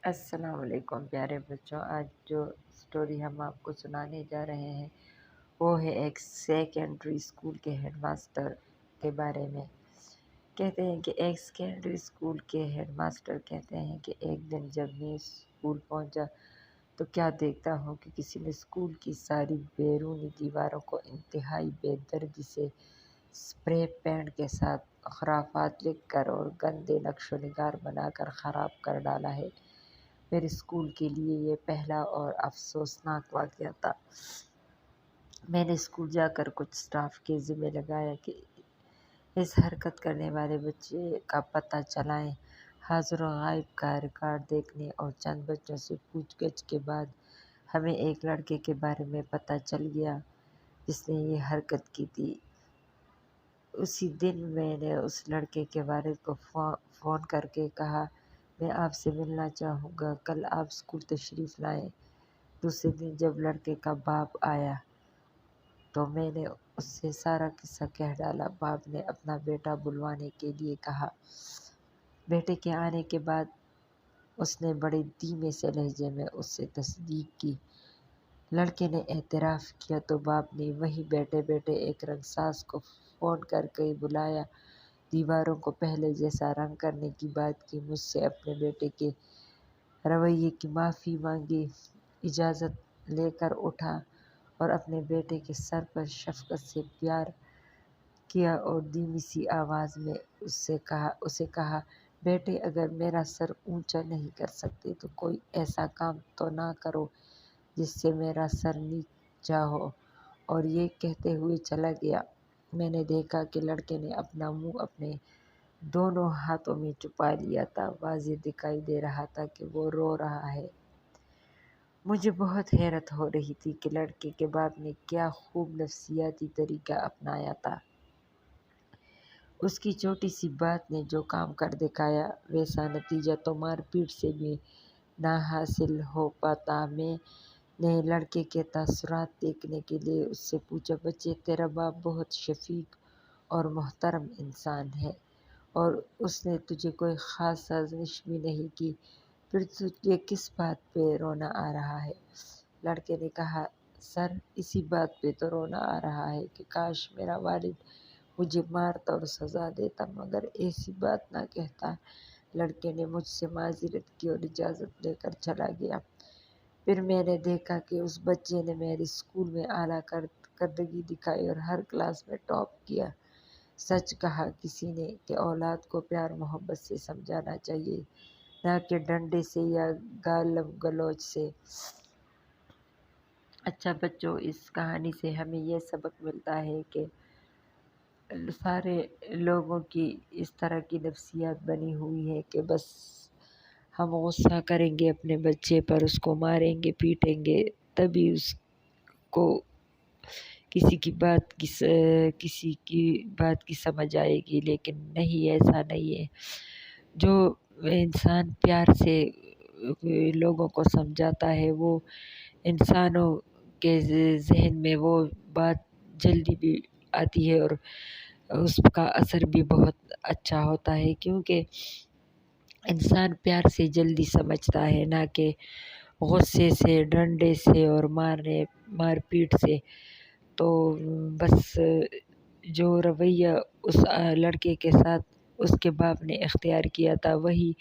السلام علیکم پیارے بچوں، آج جو سٹوری ہم آپ کو سنانے جا رہے ہیں وہ ہے ایک سیکنڈری اسکول کے ہیڈ ماسٹر کے بارے میں۔ کہتے ہیں کہ ایک سیکنڈری اسکول کے ہیڈ ماسٹر کہتے ہیں کہ ایک دن جب میں اسکول پہنچا تو کیا دیکھتا ہوں کہ کسی نے اسکول کی ساری بیرونی دیواروں کو انتہائی بے دردی سے اسپرے پینٹ کے ساتھ خرافات لکھ کر اور گندے نقش و نگار بنا کر خراب کر ڈالا ہے۔ میرے اسکول کے لیے یہ پہلا اور افسوسناک واقعہ تھا۔ میں نے اسکول جا کر کچھ اسٹاف کے ذمہ لگایا کہ اس حرکت کرنے والے بچے کا پتہ چلائیں۔ حاضر و غائب کا ریکارڈ دیکھنے اور چند بچوں سے پوچھ گچھ کے بعد ہمیں ایک لڑکے کے بارے میں پتہ چل گیا جس نے یہ حرکت کی تھی۔ اسی دن میں نے اس لڑکے کے والد کو فون کر کے کہا، میں آپ سے ملنا چاہوں گا، کل آپ اسکول تشریف لائیں۔ دوسرے دن جب لڑکے کا باپ آیا تو میں نے اس سے سارا قصہ کہہ ڈالا۔ باپ نے اپنا بیٹا بلوانے کے لیے کہا۔ بیٹے کے آنے کے بعد اس نے بڑے دھیمے سے لہجے میں اس سے تصدیق کی۔ لڑکے نے اعتراف کیا تو باپ نے وہیں بیٹھے بیٹھے ایک رنگساز کو فون کر کے بلایا، دیواروں کو پہلے جیسا رنگ کرنے کی بات کی، مجھ سے اپنے بیٹے کے رویے کی معافی مانگی، اجازت لے کر اٹھا اور اپنے بیٹے کے سر پر شفقت سے پیار کیا اور دھیمی سی آواز میں اسے کہا، بیٹے اگر میرا سر اونچا نہیں کر سکتے تو کوئی ایسا کام تو نہ کرو جس سے میرا سر نیچا ہو، اور یہ کہتے ہوئے چلا گیا۔ میں نے دیکھا کہ لڑکے نے اپنا منہ اپنے دونوں ہاتھوں میں چھپا لیا تھا، واضح دکھائی دے رہا تھا کہ وہ رو رہا ہے۔ مجھے بہت حیرت ہو رہی تھی کہ لڑکے کے باپ نے کیا خوب نفسیاتی طریقہ اپنایا تھا۔ اس کی چھوٹی سی بات نے جو کام کر دکھایا ویسا نتیجہ تو مار پیٹ سے بھی نہ حاصل ہو پاتا۔ میں نے لڑکے کے تاثرات دیکھنے کے لیے اس سے پوچھا، بچے تیرا باپ بہت شفیق اور محترم انسان ہے اور اس نے تجھے کوئی خاص سازش بھی نہیں کی، پھر تجھے کس بات پہ رونا آ رہا ہے؟ لڑکے نے کہا، سر اسی بات پہ تو رونا آ رہا ہے کہ کاش میرا والد مجھے مارتا اور سزا دیتا مگر ایسی بات نہ کہتا۔ لڑکے نے مجھ سے معذرت کی اور اجازت لے کر چلا گیا۔ پھر میں نے دیکھا کہ اس بچے نے میرے اسکول میں اعلیٰ کارکردگی دکھائی اور ہر کلاس میں ٹاپ کیا۔ سچ کہا کسی نے کہ اولاد کو پیار محبت سے سمجھانا چاہیے، نہ کہ ڈنڈے سے یا گالم گلوچ سے۔ اچھا بچوں، اس کہانی سے ہمیں یہ سبق ملتا ہے کہ سارے لوگوں کی اس طرح کی نفسیات بنی ہوئی ہے کہ بس ہم غصہ کریں گے اپنے بچے پر، اس کو ماریں گے پیٹیں گے تبھی اس کو کسی کی بات کی سمجھ آئے گی، لیکن نہیں، ایسا نہیں ہے۔ جو انسان پیار سے لوگوں کو سمجھاتا ہے وہ انسانوں کے ذہن میں وہ بات جلدی بھی آتی ہے اور اس کا اثر بھی بہت اچھا ہوتا ہے، کیونکہ انسان پیار سے جلدی سمجھتا ہے، نہ کہ غصے سے، ڈنڈے سے اور مار پیٹ سے۔ تو بس جو رویہ اس لڑکے کے ساتھ اس کے باپ نے اختیار کیا تھا وہی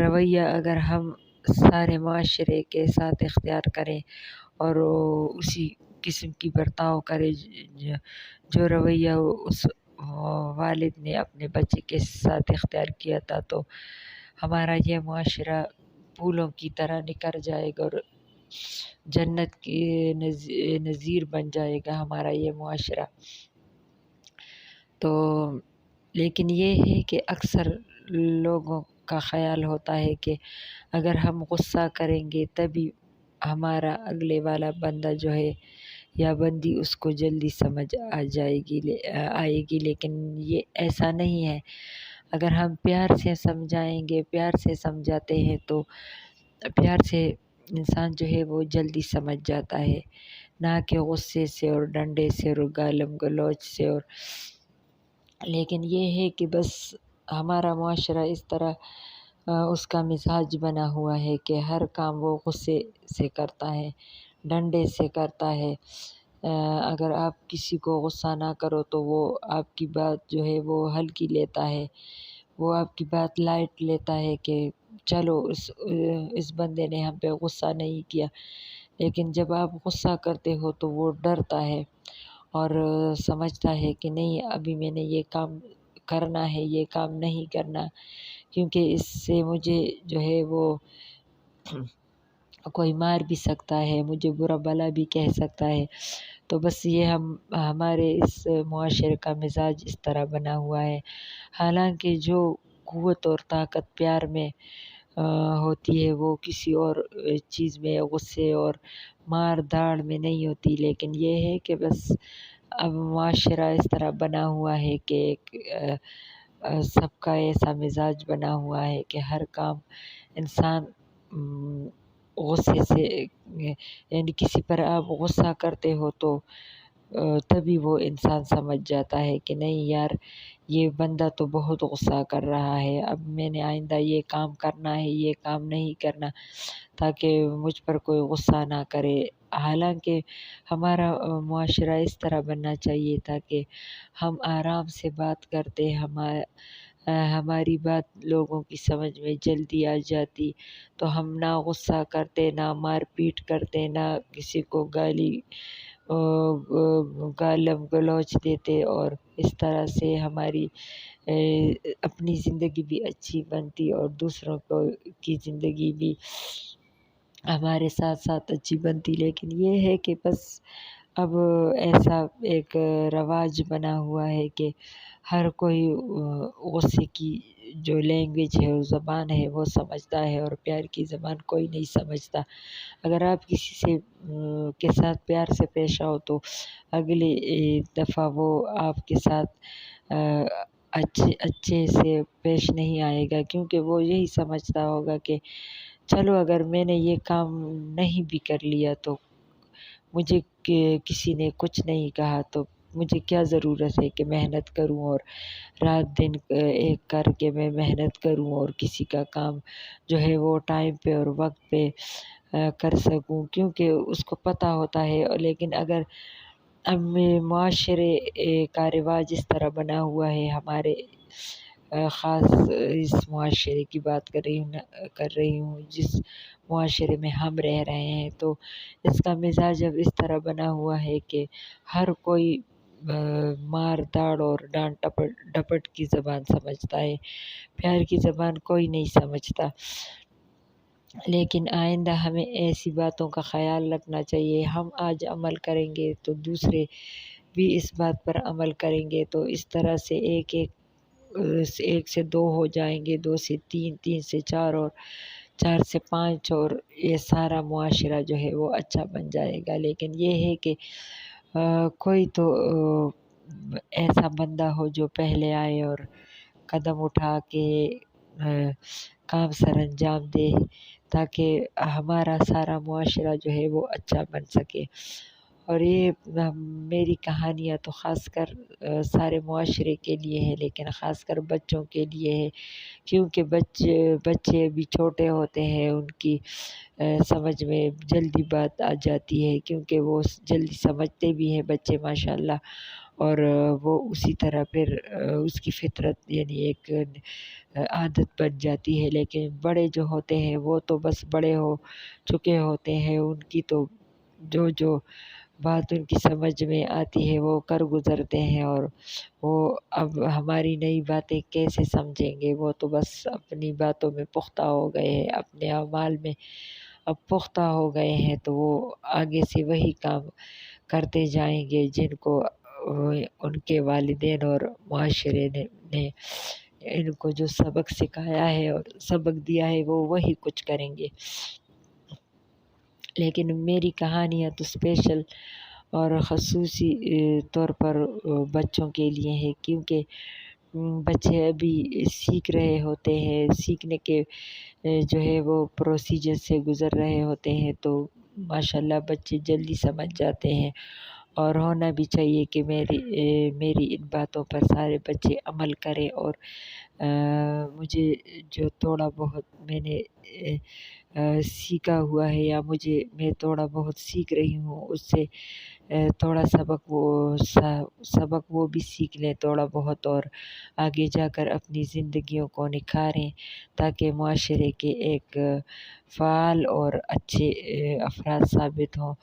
رویہ اگر ہم سارے معاشرے کے ساتھ اختیار کریں اور اسی قسم کی برتاؤ کرے جو رویہ اس والد نے اپنے بچے کے ساتھ اختیار کیا تھا، تو ہمارا یہ معاشرہ پھولوں کی طرح نکھر جائے گا اور جنت کی نظیر بن جائے گا ہمارا یہ معاشرہ۔ تو لیکن یہ ہے کہ اکثر لوگوں کا خیال ہوتا ہے کہ اگر ہم غصہ کریں گے تبھی ہمارا اگلے والا بندہ جو ہے یا بندی اس کو جلدی سمجھ آئے گی، لیکن یہ ایسا نہیں ہے۔ اگر ہم پیار سے سمجھائیں گے، پیار سے سمجھاتے ہیں تو پیار سے انسان جو ہے وہ جلدی سمجھ جاتا ہے، نہ کہ غصے سے اور ڈنڈے سے اور گالم گلوچ سے۔ اور لیکن یہ ہے کہ بس ہمارا معاشرہ اس طرح اس کا مزاج بنا ہوا ہے کہ ہر کام وہ غصے سے کرتا ہے، ڈنڈے سے کرتا ہے۔ اگر آپ کسی کو غصہ نہ کرو تو وہ آپ کی بات جو ہے وہ ہلکی لیتا ہے، وہ آپ کی بات لائٹ لیتا ہے کہ چلو اس بندے نے ہم پہ غصہ نہیں کیا، لیکن جب آپ غصہ کرتے ہو تو وہ ڈرتا ہے اور سمجھتا ہے کہ نہیں ابھی میں نے یہ کام کرنا ہے، یہ کام نہیں کرنا، کیونکہ اس سے مجھے جو ہے وہ کوئی مار بھی سکتا ہے، مجھے برا بھلا بھی کہہ سکتا ہے۔ تو بس یہ ہمارے اس معاشرے کا مزاج اس طرح بنا ہوا ہے۔ حالانکہ جو قوت اور طاقت پیار میں ہوتی ہے وہ کسی اور چیز میں، غصے اور مار داڑ میں نہیں ہوتی، لیکن یہ ہے کہ بس اب معاشرہ اس طرح بنا ہوا ہے کہ سب کا ایسا مزاج بنا ہوا ہے کہ ہر کام انسان غصے سے، یعنی کسی پر آپ غصہ کرتے ہو تو تبھی وہ انسان سمجھ جاتا ہے کہ نہیں یار یہ بندہ تو بہت غصہ کر رہا ہے، اب میں نے آئندہ یہ کام کرنا ہے، یہ کام نہیں کرنا، تاکہ مجھ پر کوئی غصہ نہ کرے۔ حالانکہ ہمارا معاشرہ اس طرح بننا چاہیے تاکہ ہم آرام سے بات کرتے، ہماری بات لوگوں کی سمجھ میں جلدی آ جاتی، تو ہم نہ غصہ کرتے، نہ مار پیٹ کرتے، نہ کسی کو گالم گلوچ دیتے، اور اس طرح سے ہماری اپنی زندگی بھی اچھی بنتی اور دوسروں کی زندگی بھی ہمارے ساتھ ساتھ اچھی بنتی۔ لیکن یہ ہے کہ بس اب ایسا ایک رواج بنا ہوا ہے کہ ہر کوئی غصے کی جو لینگویج ہے، زبان ہے، وہ سمجھتا ہے اور پیار کی زبان کوئی نہیں سمجھتا۔ اگر آپ کسی سے کے ساتھ پیار سے پیش آؤ تو اگلی دفعہ وہ آپ کے ساتھ اچھے سے پیش نہیں آئے گا، کیونکہ وہ یہی سمجھتا ہوگا کہ چلو اگر میں نے یہ کام نہیں بھی کر لیا تو مجھے کسی نے کچھ نہیں کہا، تو مجھے کیا ضرورت ہے کہ محنت کروں اور رات دن ایک کر کے میں محنت کروں اور کسی کا کام جو ہے وہ ٹائم پہ اور وقت پہ کر سکوں، کیونکہ اس کو پتہ ہوتا ہے۔ لیکن اگر اب معاشرے کا رواج اس طرح بنا ہوا ہے، ہمارے خاص اس معاشرے کی بات کر رہی ہوں جس معاشرے میں ہم رہ رہے ہیں، تو اس کا مزاج اب اس طرح بنا ہوا ہے کہ ہر کوئی مار داڑ اور ڈانٹ ڈپٹ کی زبان سمجھتا ہے، پیار کی زبان کوئی نہیں سمجھتا۔ لیکن آئندہ ہمیں ایسی باتوں کا خیال رکھنا چاہیے، ہم آج عمل کریں گے تو دوسرے بھی اس بات پر عمل کریں گے، تو اس طرح سے ایک سے دو ہو جائیں گے، دو سے تین، تین سے چار اور چار سے پانچ، اور یہ سارا معاشرہ جو ہے وہ اچھا بن جائے گا۔ لیکن یہ ہے کہ کوئی تو ایسا بندہ ہو جو پہلے آئے اور قدم اٹھا کے کام سر انجام دے، تاکہ ہمارا سارا معاشرہ جو ہے وہ اچھا بن سکے۔ اور یہ میری کہانیاں تو خاص کر سارے معاشرے کے لیے ہے، لیکن خاص کر بچوں کے لیے ہے، کیونکہ بچے ابھی چھوٹے ہوتے ہیں، ان کی سمجھ میں جلدی بات آ جاتی ہے، کیونکہ وہ جلدی سمجھتے بھی ہیں بچے ماشاءاللہ، اور وہ اسی طرح پھر اس کی فطرت یعنی ایک عادت بن جاتی ہے۔ لیکن بڑے جو ہوتے ہیں وہ تو بس بڑے ہو چکے ہوتے ہیں، ان کی تو جو بات ان کی سمجھ میں آتی ہے وہ کر گزرتے ہیں، اور وہ اب ہماری نئی باتیں کیسے سمجھیں گے، وہ تو بس اپنی باتوں میں پختہ ہو گئے ہیں، اپنے اعمال میں اب پختہ ہو گئے ہیں، تو وہ آگے سے وہی کام کرتے جائیں گے جن کو ان کے والدین اور معاشرے نے ان کو جو سبق سکھایا ہے اور سبق دیا ہے وہ وہی کچھ کریں گے۔ لیکن میری کہانیاں تو اسپیشل اور خصوصی طور پر بچوں کے لیے ہے، کیونکہ بچے ابھی سیکھ رہے ہوتے ہیں، سیکھنے کے جو ہے وہ پروسیجر سے گزر رہے ہوتے ہیں، تو ماشاءاللہ بچے جلدی سمجھ جاتے ہیں اور ہونا بھی چاہیے کہ میری ان باتوں پر سارے بچے عمل کریں، اور مجھے جو تھوڑا بہت میں نے سیکھا ہوا ہے، یا میں تھوڑا بہت سیکھ رہی ہوں، اس سے تھوڑا سبق وہ بھی سیکھ لیں تھوڑا بہت، اور آگے جا کر اپنی زندگیوں کو نکھاریں، تاکہ معاشرے کے ایک فعال اور اچھے افراد ثابت ہوں،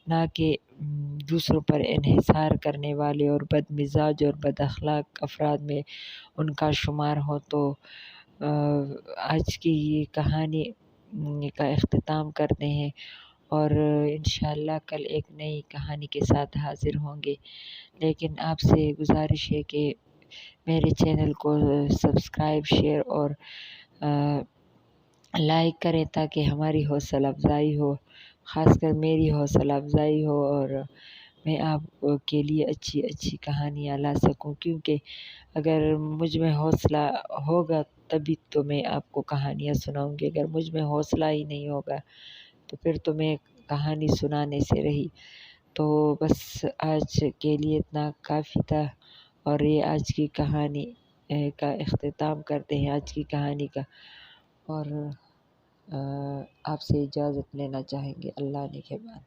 نہ کہ دوسروں پر انحصار کرنے والے اور بد مزاج اور بد اخلاق افراد میں ان کا شمار ہو۔ تو آج کی یہ کہانی کا اختتام کرتے ہیں، اور انشاءاللہ کل ایک نئی کہانی کے ساتھ حاضر ہوں گے۔ لیکن آپ سے گزارش ہے کہ میرے چینل کو سبسکرائب، شیئر اور لائک کریں، تاکہ ہماری حوصلہ افزائی ہو، خاص کر میری حوصلہ افزائی ہو، اور میں آپ کے لیے اچھی کہانیاں لا سکوں، کیونکہ اگر مجھ میں حوصلہ ہوگا تبھی تو میں آپ کو کہانیاں سناؤں گی۔ اگر مجھ میں حوصلہ ہی نہیں ہوگا تو پھر تو میں کہانی سنانے سے رہی۔ تو بس آج کے لیے اتنا کافی تھا، اور یہ آج کی کہانی کا اختتام کرتے ہیں، آج کی کہانی کا، اور آپ سے اجازت لینا چاہیں گے۔ اللہ نگہبان۔